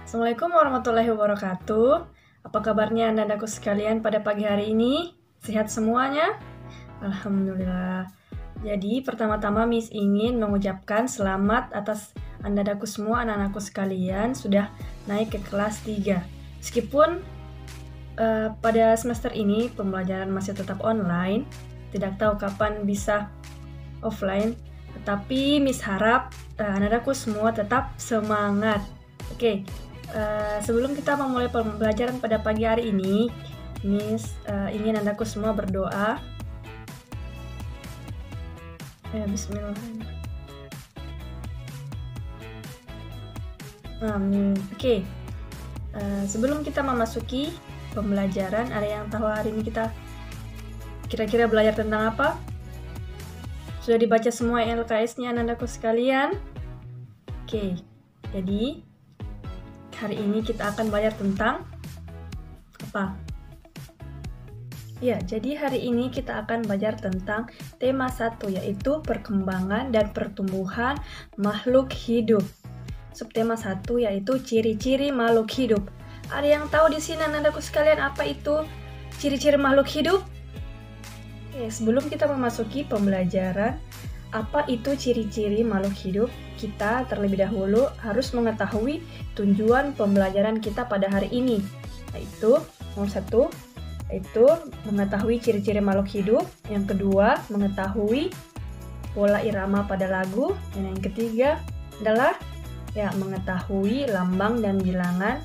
Assalamualaikum warahmatullahi wabarakatuh. Apa kabarnya anak-anakku sekalian pada pagi hari ini? Sehat semuanya? Alhamdulillah. Jadi pertama-tama Miss ingin mengucapkan selamat atas anak-anakku semua, anak-anakku sekalian sudah naik ke kelas 3. Meskipun pada semester ini pembelajaran masih tetap online, tidak tahu kapan bisa offline, tetapi Miss harap anak-anakku semua tetap semangat. Oke. Sebelum kita memulai pembelajaran pada pagi hari ini, Miss ingin anakku semua berdoa. Bismillahirrahmanirrahim. Amin. Oke. Sebelum kita memasuki pembelajaran, ada yang tahu hari ini kita kira-kira belajar tentang apa? Sudah dibaca semua LKS-nya anak-anakku sekalian? Oke. Jadi hari ini kita akan belajar tentang apa? Ya, jadi hari ini kita akan belajar tentang tema 1, yaitu perkembangan dan pertumbuhan makhluk hidup. Subtema 1 yaitu ciri-ciri makhluk hidup. Ada yang tahu di sini anak-anakku sekalian apa itu ciri-ciri makhluk hidup? Oke, sebelum kita memasuki pembelajaran, apa itu ciri-ciri makhluk hidup? Kita terlebih dahulu harus mengetahui tujuan pembelajaran kita pada hari ini, yaitu nomor 1, yaitu mengetahui ciri-ciri makhluk hidup. Yang kedua, mengetahui pola irama pada lagu. Dan yang ketiga adalah mengetahui lambang dan bilangan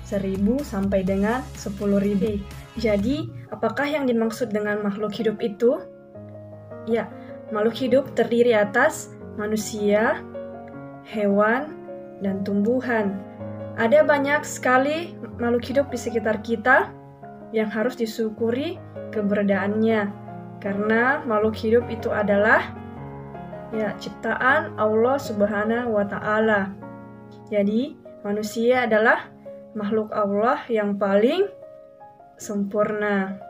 1000 sampai dengan 10.000. Jadi, apakah yang dimaksud dengan makhluk hidup itu? Ya, makhluk hidup terdiri atas manusia, hewan, dan tumbuhan. Ada banyak sekali makhluk hidup di sekitar kita yang harus disyukuri keberadaannya. Karena makhluk hidup itu adalah ciptaan Allah Subhanahu wa Ta'ala. Jadi, manusia adalah makhluk Allah yang paling sempurna.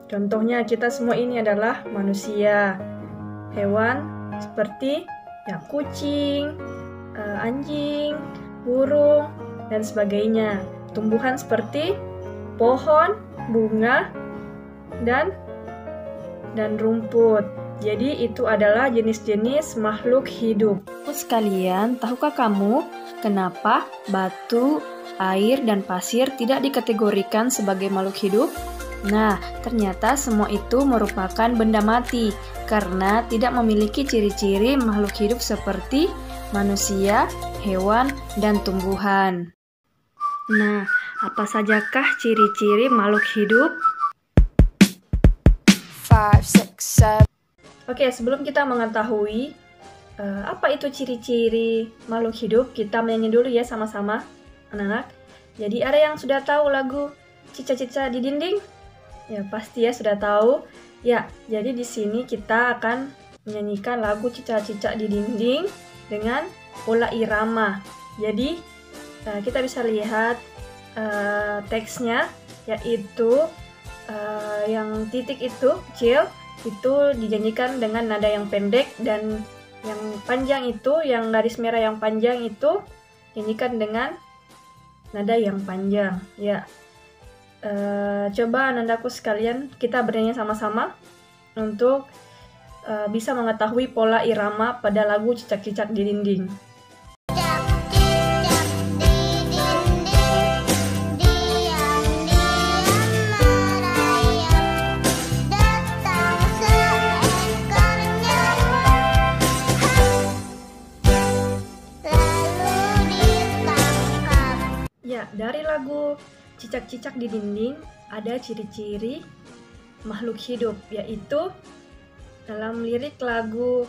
Contohnya kita semua ini adalah manusia. Hewan seperti kucing, anjing, burung, dan sebagainya. Tumbuhan seperti pohon, bunga, dan rumput. Jadi itu adalah jenis-jenis makhluk hidup. Sekalian, tahukah kamu kenapa batu, air, dan pasir tidak dikategorikan sebagai makhluk hidup? Nah, ternyata semua itu merupakan benda mati karena tidak memiliki ciri-ciri makhluk hidup seperti manusia, hewan, dan tumbuhan. Nah, apa sajakah ciri-ciri makhluk hidup? 5, 6, 7. Oke, sebelum kita mengetahui apa itu ciri-ciri makhluk hidup, kita menyanyi dulu ya sama-sama, anak-anak. Jadi ada yang sudah tahu lagu Cica-Cica di Dinding? Ya, pasti ya sudah tahu. Ya, jadi di sini kita akan menyanyikan lagu Cica-Cica di Dinding dengan pola irama. Jadi, kita bisa lihat teksnya, yaitu yang titik itu kecil, itu dinyanyikan dengan nada yang pendek, dan yang panjang itu, yang garis merah yang panjang itu dinyanyikan dengan nada yang panjang. Ya. Coba anak-anakku sekalian kita bernyanyi sama-sama untuk bisa mengetahui pola irama pada lagu Cicak-Cicak di Dinding. Ya, dari lagu Cicak-Cicak di Dinding ada ciri-ciri makhluk hidup, yaitu dalam lirik lagu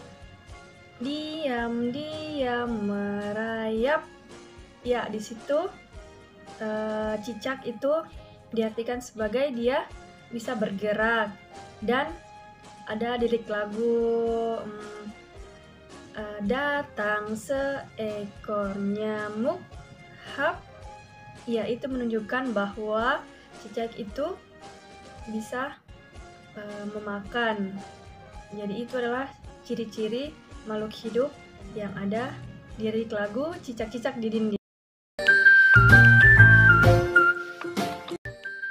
diam-diam merayap. Ya, di situ cicak itu diartikan sebagai dia bisa bergerak. Dan ada lirik lagu datang seekor nyamuk, hap. Ya, itu menunjukkan bahwa cicak itu bisa memakan. Jadi itu adalah ciri-ciri makhluk hidup yang ada di lirik lagu Cicak-Cicak di Dinding.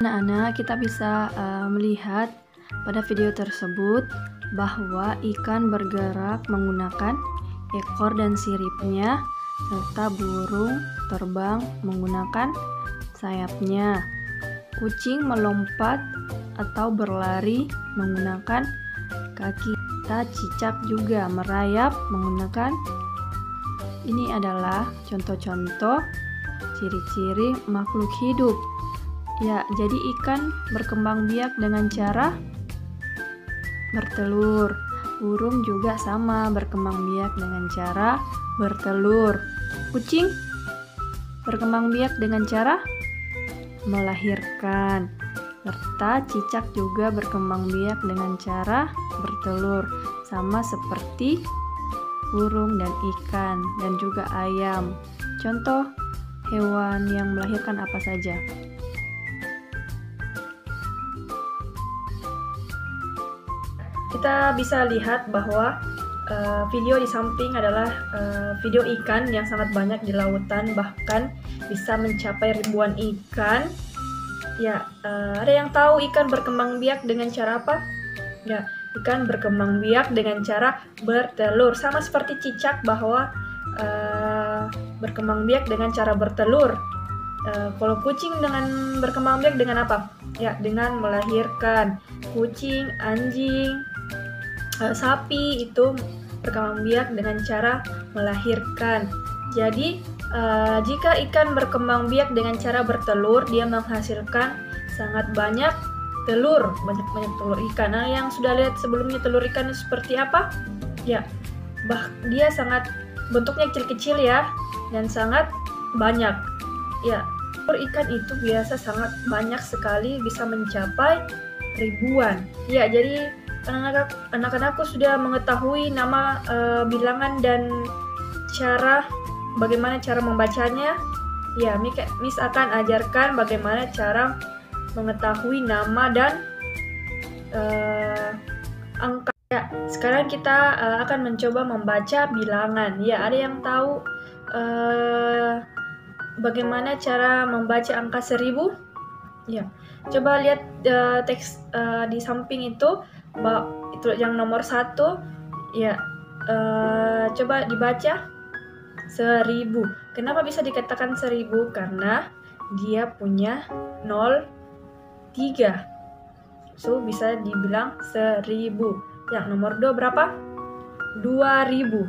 Anak-anak, kita bisa melihat pada video tersebut bahwa ikan bergerak menggunakan ekor dan siripnya, serta burung terbang menggunakan sayapnya. Kucing melompat atau berlari menggunakan kaki. Cicak juga merayap menggunakan. Ini adalah contoh-contoh ciri-ciri makhluk hidup. Ya, jadi ikan berkembang biak dengan cara bertelur. Burung juga sama, berkembang biak dengan cara bertelur. Kucing berkembang biak dengan cara melahirkan. Serta cicak juga berkembang biak dengan cara bertelur, sama seperti burung dan ikan dan juga ayam. Contoh hewan yang melahirkan apa saja? Kita bisa lihat bahwa video di samping adalah video ikan yang sangat banyak di lautan, bahkan bisa mencapai ribuan ikan. Ya, ada yang tahu ikan berkembang biak dengan cara apa? Ya, ikan berkembang biak dengan cara bertelur, sama seperti cicak bahwa berkembang biak dengan cara bertelur. Kalau kucing dengan berkembang biak dengan apa? Ya, dengan melahirkan. Kucing, anjing, sapi itu berkembang biak dengan cara melahirkan. Jadi jika ikan berkembang biak dengan cara bertelur, dia menghasilkan sangat banyak telur, banyak telur ikan. Nah, yang sudah lihat sebelumnya telur ikan seperti apa? Ya, dia sangat bentuknya kecil-kecil ya, dan sangat banyak. Ya, telur ikan itu biasa sangat banyak sekali, bisa mencapai ribuan. Ya, jadi anak-anakku sudah mengetahui nama bilangan dan bagaimana cara membacanya. Ya, Miss akan ajarkan bagaimana cara mengetahui nama dan angka. Ya, sekarang kita akan mencoba membaca bilangan. Ya, ada yang tahu bagaimana cara membaca angka 1000? Ya, coba lihat teks di samping itu yang nomor 1. Ya, coba dibaca 1000. Kenapa bisa dikatakan 1000? Karena dia punya 03. So, bisa dibilang 1000. Yang nomor 2 berapa? 2000.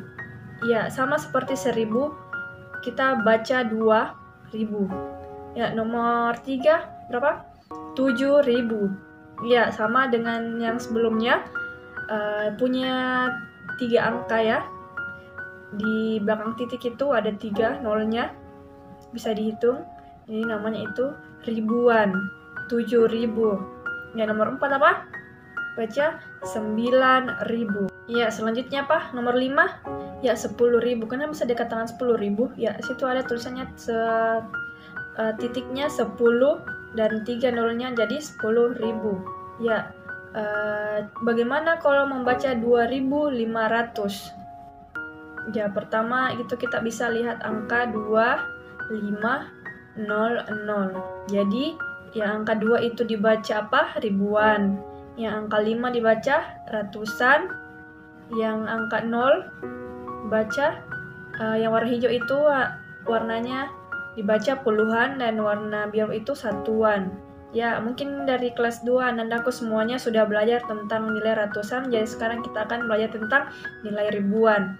Ya, sama seperti 1000, kita baca 2000. Ya, nomor 3 berapa? 7000. Ya, sama dengan yang sebelumnya, punya 3 angka ya. Di belakang titik itu ada 3 nolnya, bisa dihitung. Ini namanya itu ribuan, 7000. Ya, nomor 4 apa? Baca 9000. Ya, selanjutnya apa? Nomor 5? Ya, 10.000. Kenapa bisa dikatakan 10.000? Ya, situ ada tulisannya titiknya 10 dan 3 nolnya, jadi 10.000. Ya, bagaimana kalau membaca 2500? Ya, pertama itu kita bisa lihat angka 2500. Jadi, yang angka 2 itu dibaca apa? Ribuan. Yang angka 5 dibaca ratusan. Yang angka 0 baca yang warna hijau itu warnanya dibaca puluhan, dan warna biru itu satuan. Ya, mungkin dari kelas 2 anak-anakku semuanya sudah belajar tentang nilai ratusan, jadi sekarang kita akan belajar tentang nilai ribuan.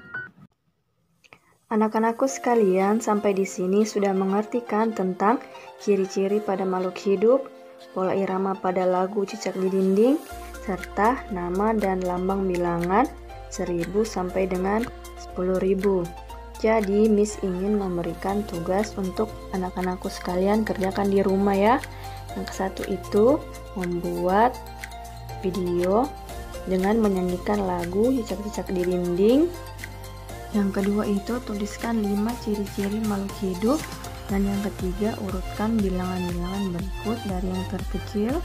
Anak-anakku sekalian, sampai di sini sudah mengerti kan tentang ciri-ciri pada makhluk hidup, pola irama pada lagu Cicak di Dinding, serta nama dan lambang bilangan 1000 sampai dengan 10.000. Jadi, Miss ingin memberikan tugas untuk anak-anakku sekalian kerjakan di rumah ya. Yang ke-1 itu membuat video dengan menyanyikan lagu Cicak-cicak di Dinding. Yang kedua itu tuliskan 5 ciri-ciri makhluk hidup. Dan yang ketiga, urutkan bilangan-bilangan berikut dari yang terkecil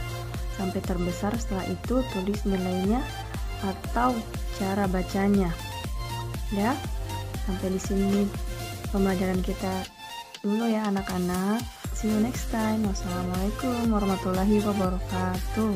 sampai terbesar. Setelah itu tulis nilainya atau cara bacanya. Ya, sampai di sini pembelajaran kita dulu ya anak-anak. See you next time. Wassalamualaikum warahmatullahi wabarakatuh.